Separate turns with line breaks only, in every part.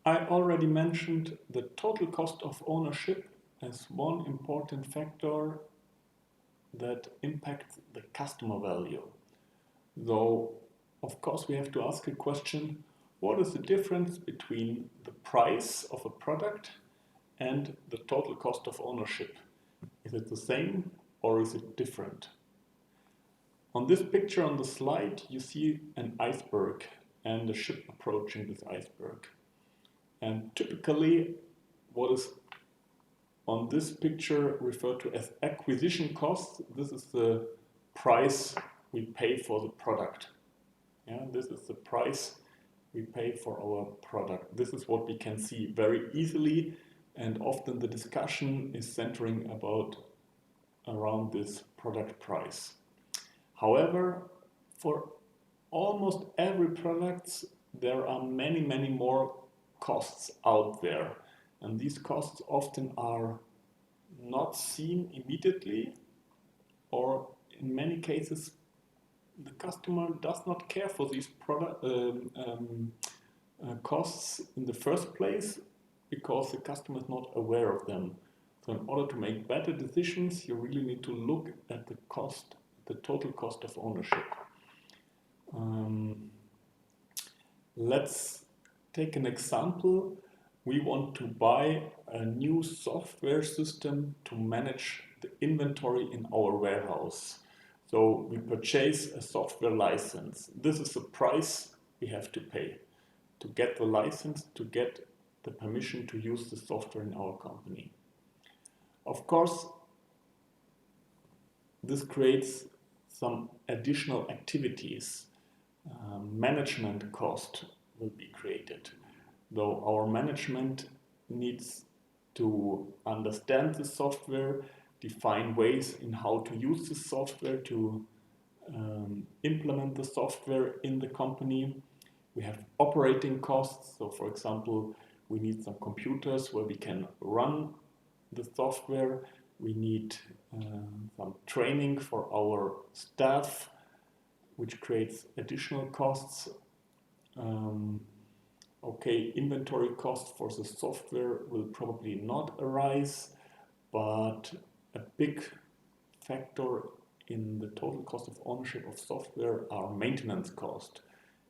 I already mentioned the total cost of ownership as one important factor that impacts the customer value. Though, of course, we have to ask a question, what is the difference between the price of a product and the total cost of ownership? Is it the same or is it different? On this picture on the slide, you see an iceberg and a ship approaching this iceberg. And typically, what is on this picture referred to as acquisition costs, this is the price we pay for the product. Yeah, this is the price we pay for our product. This is what we can see very easily, and often the discussion is centering around this product price. However, for almost every product, there are many more costs out there. And these costs often are not seen immediately, or in many cases, the customer does not care for these costs in the first place because the customer is not aware of them. So in order to make better decisions, you really need to look at the cost, the total cost of ownership. Let's take an example. We want to buy a new software system to manage the inventory in our warehouse. So we purchase a software license. This is the price we have to pay to get the license, to get the permission to use the software in our company. Of course, this creates some additional activities. Management cost will be created. Though our management needs to understand the software, define ways in how to use the software, to implement the software in the company. We have operating costs. So for example, we need some computers where we can run the software. We need some training for our staff, which creates additional costs. Okay, inventory costs for the software will probably not arise, but a big factor in the total cost of ownership of software are maintenance costs.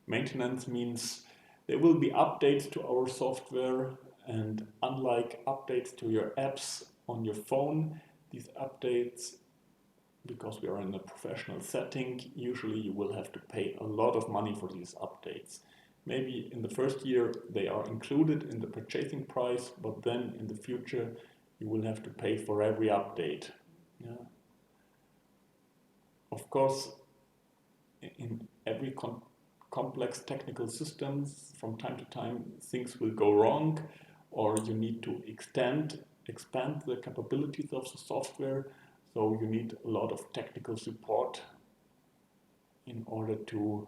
Maintenance means there will be updates to our software, and unlike updates to your apps on your phone, these updates, because we are in a professional setting, usually you will have to pay a lot of money for these updates. Maybe in the first year they are included in the purchasing price, but then in the future you will have to pay for every update. Yeah. Of course, in every complex technical systems, from time to time things will go wrong, or you need to expand the capabilities of the software, so you need a lot of technical support in order to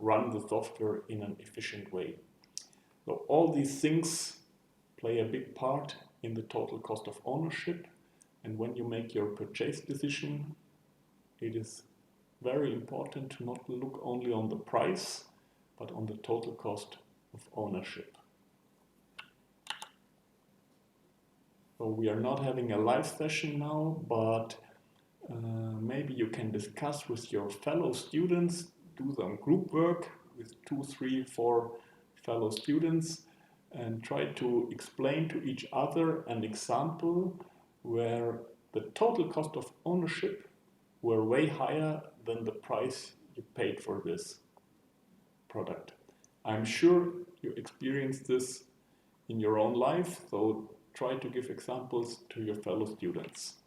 run the software in an efficient way. So all these things play a big part in the total cost of ownership, and when you make your purchase decision, it is very important to not look only on the price, but on the total cost of ownership. So we are not having a live session now, but maybe you can discuss with your fellow students, do some group work with 2, 3, 4 fellow students, and try to explain to each other an example where the total cost of ownership were way higher than the price you paid for this product. I'm sure you experienced this in your own life, so try to give examples to your fellow students.